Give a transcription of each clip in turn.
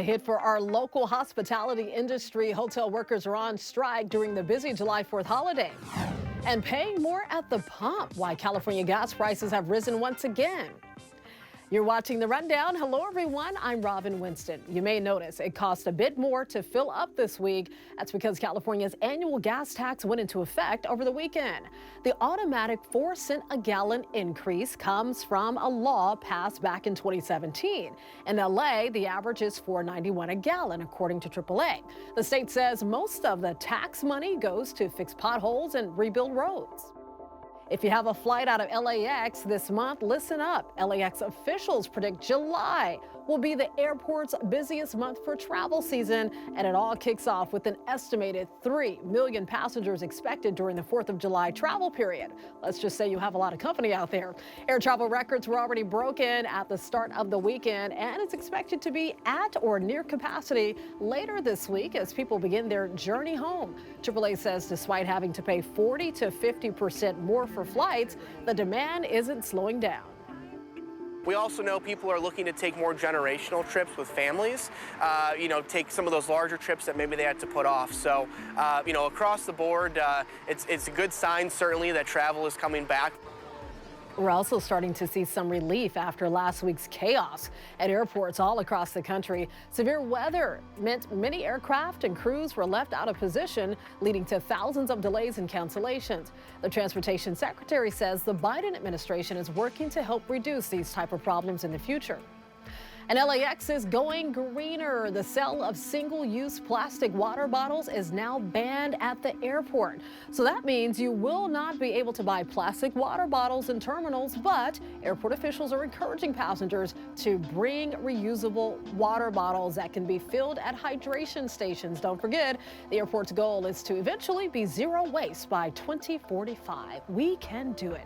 hit for our local hospitality industry. Hotel workers are on strike during the busy July 4th holiday. And paying more at the pump. Why California gas prices have risen once again. You're watching The Rundown. Hello, everyone. I'm Robin Winston. You may notice it cost a bit more to fill up this week. That's because California's annual gas tax went into effect over the weekend. The automatic 4-cent a gallon increase comes from a law passed back in 2017. In LA, the average is $4.91 a gallon, according to AAA. The state says most of the tax money goes to fix potholes and rebuild roads. If you have a flight out of LAX this month, listen up. LAX officials predict July will be the airport's busiest month for travel season, and it all kicks off with an estimated 3 million passengers expected during the 4th of July travel period. Let's just say you have a lot of company out there. Air travel records were already broken at the start of the weekend, and it's expected to be at or near capacity later this week as people begin their journey home. AAA says despite having to pay 40 to 50% more for flights, the demand isn't slowing down. We also know people are looking to take more generational trips with families, take some of those larger trips that maybe they had to put off. So, across the board, it's a good sign, certainly, that travel is coming back. We're also starting to see some relief after last week's chaos at airports all across the country. Severe weather meant many aircraft and crews were left out of position, leading to thousands of delays and cancellations. The transportation secretary says the Biden administration is working to help reduce these type of problems in the future. And LAX is going greener. The sale of single-use plastic water bottles is now banned at the airport. So that means you will not be able to buy plastic water bottles in terminals, but airport officials are encouraging passengers to bring reusable water bottles that can be filled at hydration stations. Don't forget, the airport's goal is to eventually be zero waste by 2045. We can do it.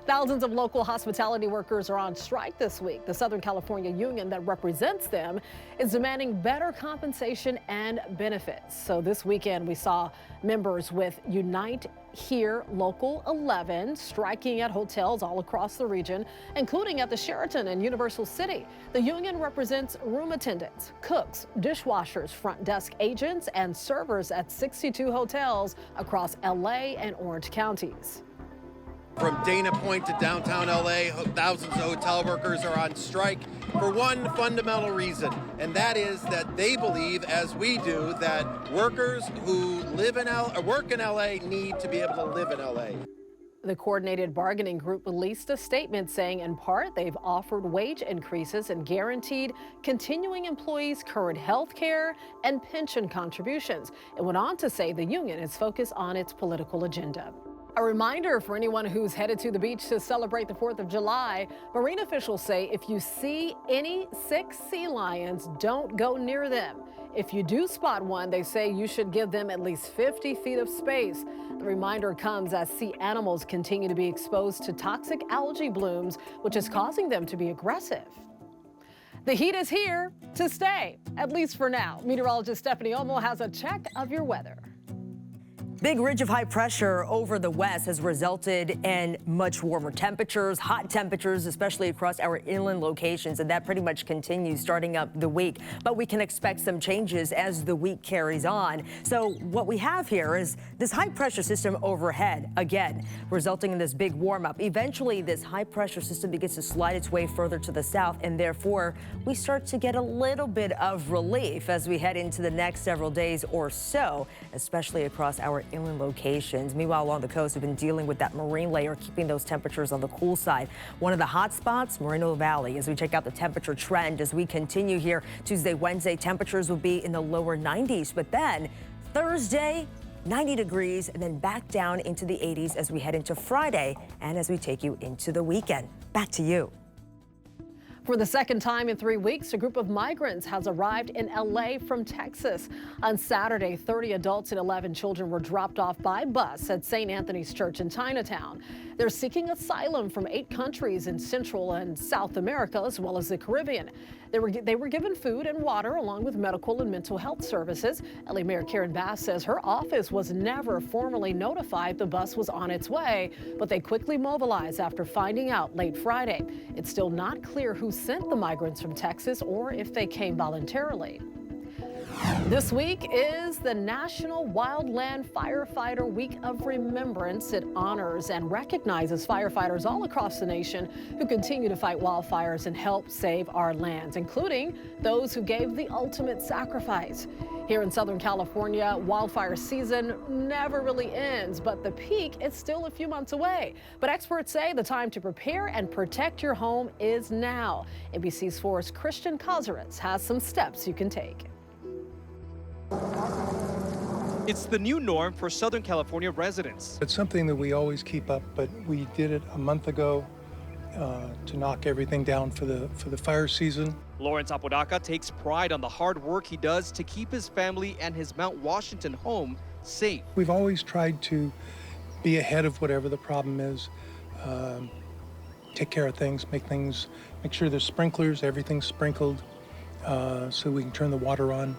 Thousands of local hospitality workers are on strike this week. The Southern California union that represents them is demanding better compensation and benefits. So this weekend we saw members with Unite Here Local 11 striking at hotels all across the region, including at the Sheraton in Universal City. The union represents room attendants, cooks, dishwashers, front desk agents, and servers at 62 hotels across LA and Orange counties. From Dana Point to downtown LA, thousands of hotel workers are on strike for one fundamental reason, and that is that they believe, as we do, that workers who work in LA need to be able to live in LA. The coordinated bargaining group released a statement saying in part they've offered wage increases and guaranteed continuing employees current health care and pension contributions. It went on to say the union is focused on its political agenda. A reminder for anyone who's headed to the beach to celebrate the 4th of July, marine officials say if you see any sick sea lions, don't go near them. If you do spot one, they say you should give them at least 50 feet of space. The reminder comes as sea animals continue to be exposed to toxic algae blooms, which is causing them to be aggressive. The heat is here to stay, at least for now. Meteorologist Stephanie Omo has a check of your weather. Big ridge of high pressure over the west has resulted in much warmer temperatures, hot temperatures, especially across our inland locations, and that pretty much continues starting up the week. But we can expect some changes as the week carries on. So what we have here is this high pressure system overhead, again, resulting in this big warm up. Eventually, this high pressure system begins to slide its way further to the south, and therefore we start to get a little bit of relief as we head into the next several days or so, especially across our inland locations. Meanwhile, along the coast, we've been dealing with that marine layer, keeping those temperatures on the cool side. One of the hot spots, Moreno Valley, as we check out the temperature trend as we continue here. Tuesday, Wednesday, temperatures will be in the lower 90s, but then Thursday, 90 degrees, and then back down into the 80s as we head into Friday and as we take you into the weekend. Back to you. For the second time in 3 weeks, a group of migrants has arrived in LA from Texas. On Saturday, 30 adults and 11 children were dropped off by bus at St. Anthony's Church in Chinatown. They're seeking asylum from 8 countries in Central and South America, as well as the Caribbean. They were given food and water along with medical and mental health services. LA Mayor Karen Bass says her office was never formally notified the bus was on its way, but they quickly mobilized after finding out late Friday. It's still not clear who sent the migrants from Texas or if they came voluntarily. This week is the National Wildland Firefighter Week of Remembrance. It honors and recognizes firefighters all across the nation who continue to fight wildfires and help save our lands, including those who gave the ultimate sacrifice. Here in Southern California, wildfire season never really ends, but the peak is still a few months away. But experts say the time to prepare and protect your home is now. NBC's Forrest Christian Kozeretz has some steps you can take. It's the new norm for Southern California residents. It's something that we always keep up, but we did it a month ago to knock everything down for the fire season. Lawrence Apodaca takes pride on the hard work he does to keep his family and his Mount Washington home safe. We've always tried to be ahead of whatever the problem is, take care of things, make sure there's sprinklers, everything's sprinkled, so we can turn the water on.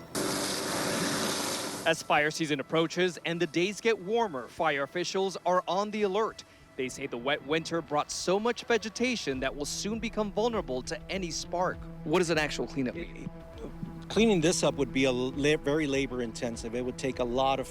As fire season approaches and the days get warmer, fire officials are on the alert. They say the wet winter brought so much vegetation that will soon become vulnerable to any spark. What does an actual cleanup mean? Cleaning this up would be very labor intensive. It would take a lot of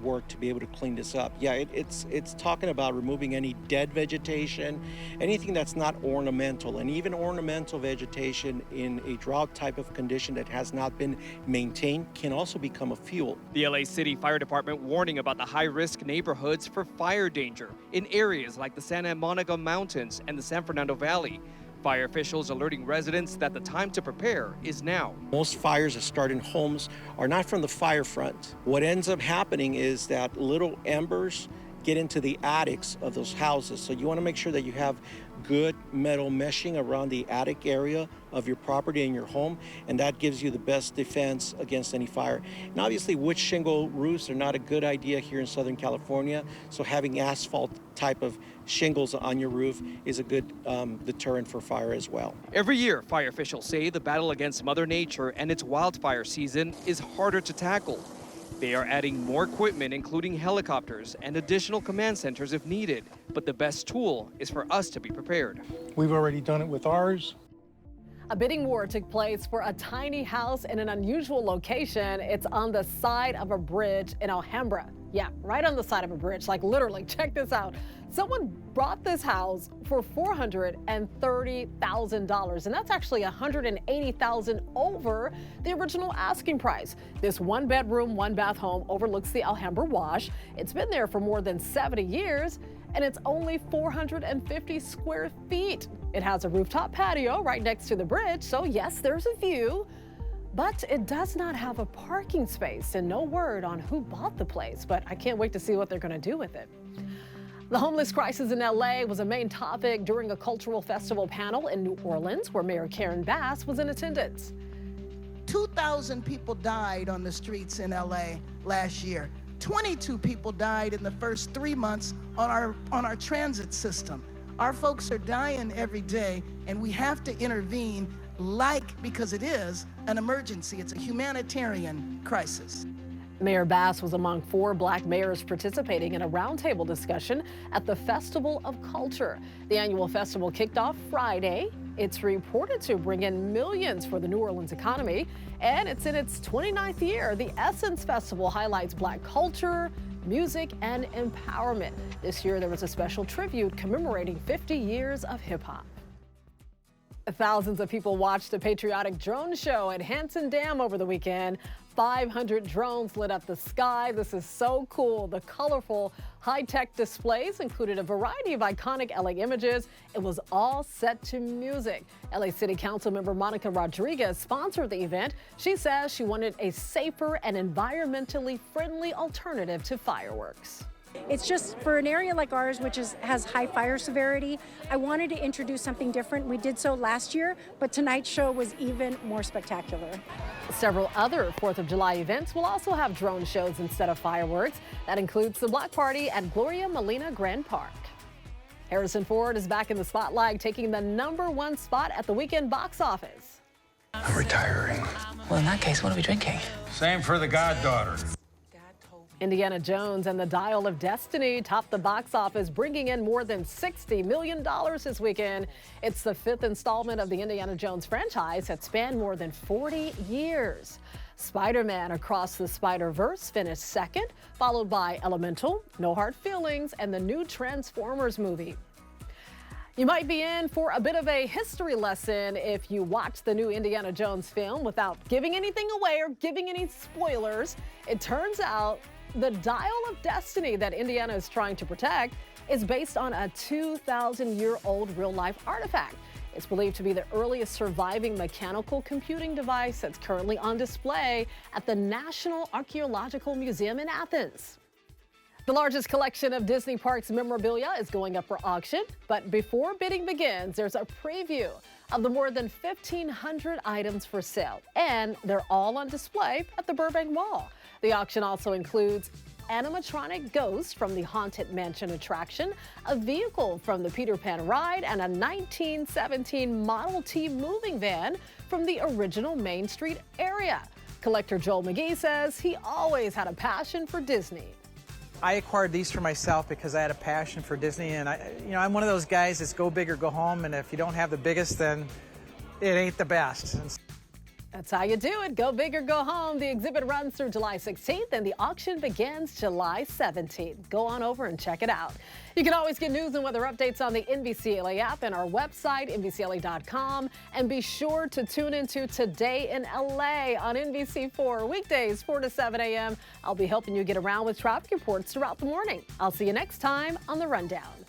work to be able to clean this up. Yeah, it's talking about removing any dead vegetation, anything that's not ornamental, and even ornamental vegetation in a drought type of condition that has not been maintained can also become a fuel. The LA City Fire Department warning about the high-risk neighborhoods for fire danger in areas like the Santa Monica Mountains and the San Fernando Valley. Fire officials alerting residents that the time to prepare is now. Most fires that start in homes are not from the fire front. What ends up happening is that little embers get into the attics of those houses. So you want to make sure that you have good metal meshing around the attic area of your property and your home, and that gives you the best defense against any fire. And obviously wood shingle roofs are not a good idea here in Southern California, so having asphalt type of shingles on your roof is a good deterrent for fire as well. Every year, fire officials say the battle against Mother Nature and its wildfire season is harder to tackle. They are adding more equipment, including helicopters and additional command centers if needed. But the best tool is for us to be prepared. We've already done it with ours. A bidding war took place for a tiny house in an unusual location. It's on the side of a bridge in Alhambra. Yeah, right on the side of a bridge, like literally. Check this out. Someone bought this house for $430,000, and that's actually $180,000 over the original asking price. This one-bedroom, one-bath home overlooks the Alhambra Wash. It's been there for more than 70 years, and it's only 450 square feet. It has a rooftop patio right next to the bridge, so yes, there's a view. But it does not have a parking space, and no word on who bought the place. But I can't wait to see what they're going to do with it. The homeless crisis in LA was a main topic during a cultural festival panel in New Orleans, where Mayor Karen Bass was in attendance. 2,000 people died on the streets in LA last year. 22 people died in the first 3 months on our transit system. Our folks are dying every day, and we have to intervene because it is an emergency. It's a humanitarian crisis. Mayor Bass was among 4 black mayors participating in a roundtable discussion at the Festival of Culture. The annual festival kicked off Friday. It's reported to bring in millions for the New Orleans economy, and it's in its 29th year. The Essence Festival highlights black culture, music, and empowerment. This year, there was a special tribute commemorating 50 years of hip-hop. Thousands of people watched a patriotic drone show at Hansen Dam over the weekend. 500 drones lit up the sky. This is so cool. The colorful, high-tech displays included a variety of iconic LA images. It was all set to music. LA City Council member Monica Rodriguez sponsored the event. She says she wanted a safer and environmentally friendly alternative to fireworks. It's just for an area like ours, which has high fire severity, I wanted to introduce something different. We did so last year, but tonight's show was even more spectacular. Several other 4th of July events will also have drone shows instead of fireworks. That includes the Block Party at Gloria Molina Grand Park. Harrison Ford is back in the spotlight, taking the #1 spot at the weekend box office. I'm retiring. Well, in that case, what are we drinking? Same for the goddaughter. Indiana Jones and the Dial of Destiny topped the box office, bringing in more than $60 million this weekend. It's the 5th installment of the Indiana Jones franchise that spanned more than 40 years. Spider-Man Across the Spider-Verse finished second, followed by Elemental, No Hard Feelings, and the new Transformers movie. You might be in for a bit of a history lesson if you watch the new Indiana Jones film without giving anything away or giving any spoilers. It turns out the Dial of Destiny that Indiana is trying to protect is based on a 2,000-year-old real-life artifact. It's believed to be the earliest surviving mechanical computing device that's currently on display at the National Archaeological Museum in Athens. The largest collection of Disney Parks memorabilia is going up for auction, but before bidding begins, there's a preview of the more than 1,500 items for sale, and they're all on display at the Burbank Mall. The auction also includes animatronic ghosts from the Haunted Mansion attraction, a vehicle from the Peter Pan ride, and a 1917 Model T moving van from the original Main Street area. Collector Joel McGee says he always had a passion for Disney. I acquired these for myself because I had a passion for Disney, and I'm one of those guys that's go big or go home, and if you don't have the biggest, then it ain't the best. That's how you do it. Go big or go home. The exhibit runs through July 16th and the auction begins July 17th. Go on over and check it out. You can always get news and weather updates on the NBCLA app and our website, NBCLA.com. And be sure to tune into Today in LA on NBC4 weekdays 4 to 7 a.m. I'll be helping you get around with traffic reports throughout the morning. I'll see you next time on The Rundown.